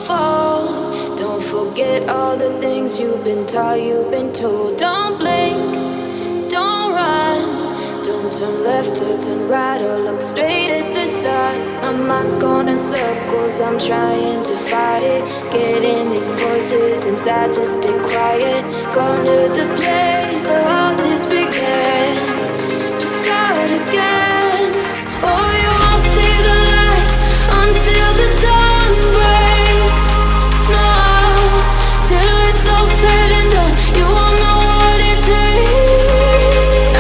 fall. Don't forget all the things you've been taught, you've been told. Don't blink, don't run, don't turn left or turn right or look straight at the sun. My mind's going in circles, I'm trying to fight it. Getting these voices inside to stay quiet. Gone to the place where all this began. Just start again. Oh, you won't see the light until the dawn breaks. No, till it's all said and done, you won't know what it takes.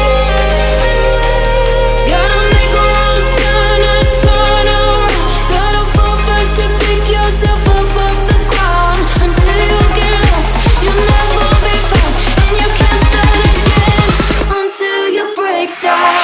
Gotta make a wrong turn and turn around. Gotta fall fast to pick yourself up off the ground. Until you get lost, you'll never be found. And you can't start again until you break down.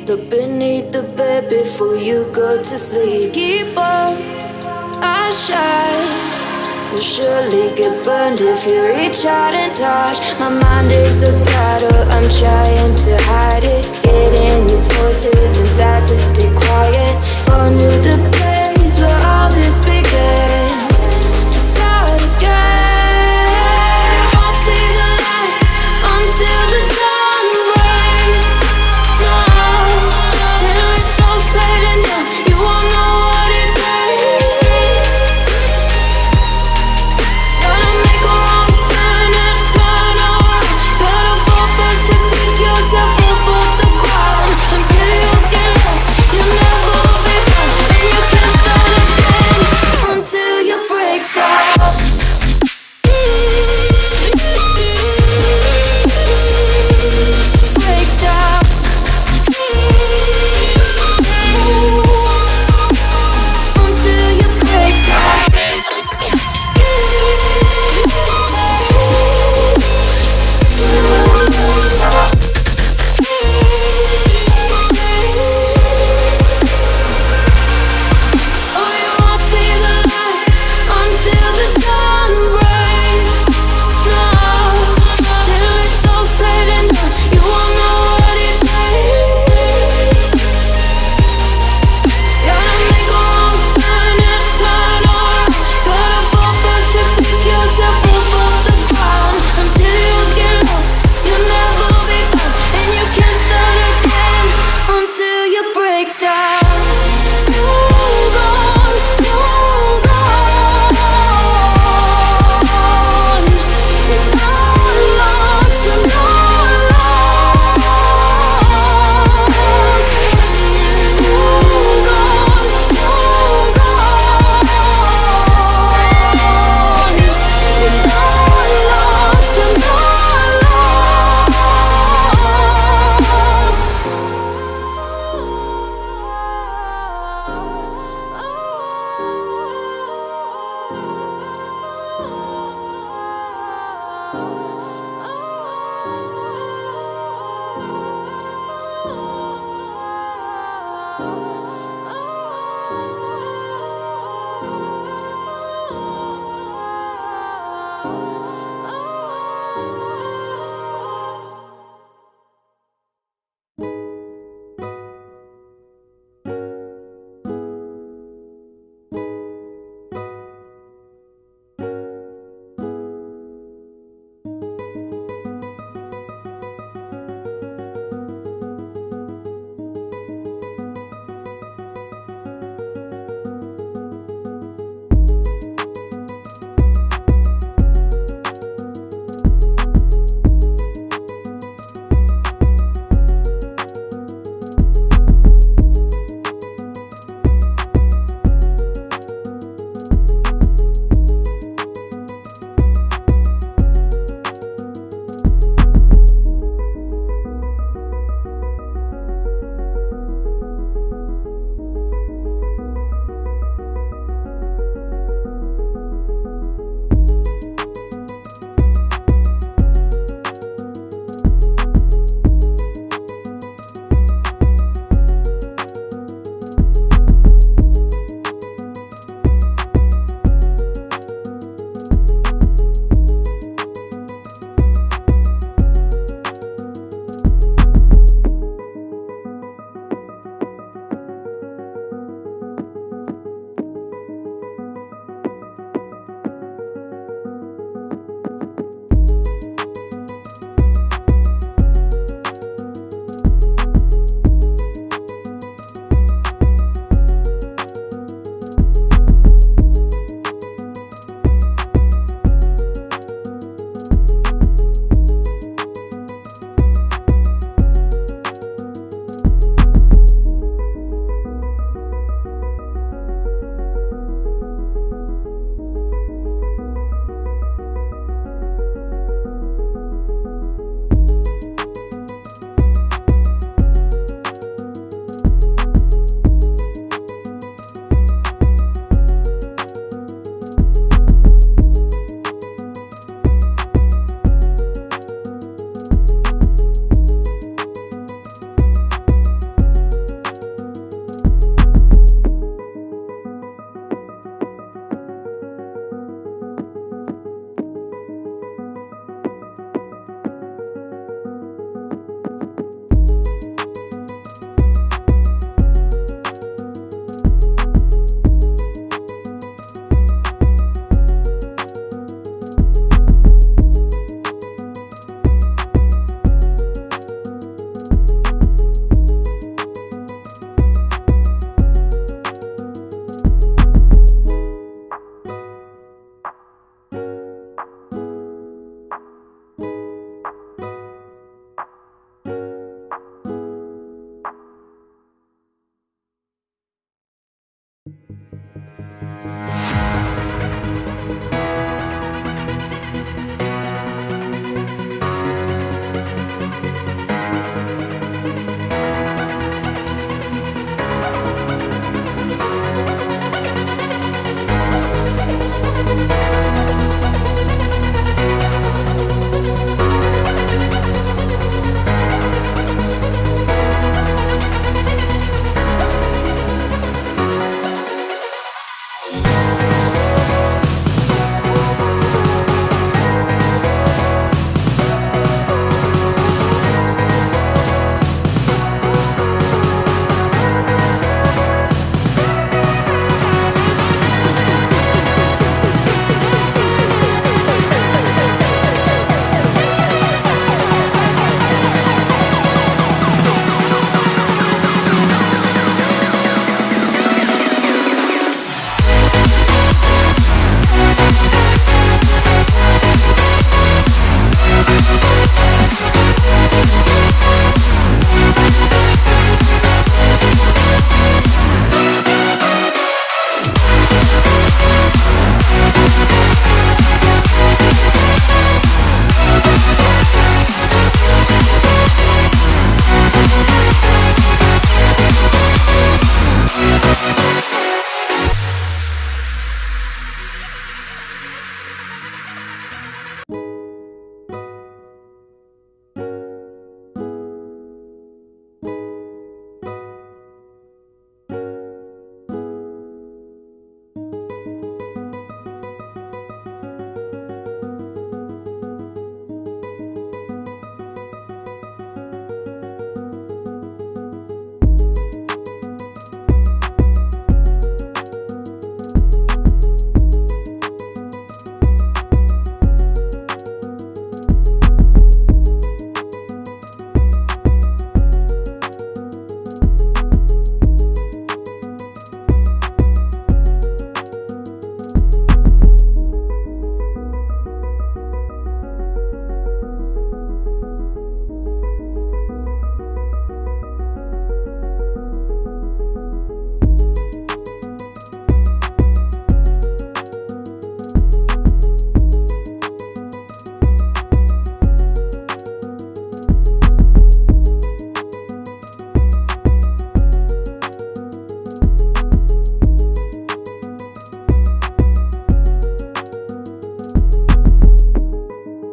Look beneath the bed before you go to sleep. Keep on, I shine. You'll surely get burned if you reach out and touch. My mind is a battle, I'm trying to hide it. Getting these voices inside to stay quiet. On to the place where all this began. Just start again. You won't see the light until the dawn breaks. No, till it's all said and done, you won't know what it takes. Gotta make a wrong turn and turn around. Gotta fall fast to pick yourself up off the ground. Until you get lost, you'll never be found. And you can't start again until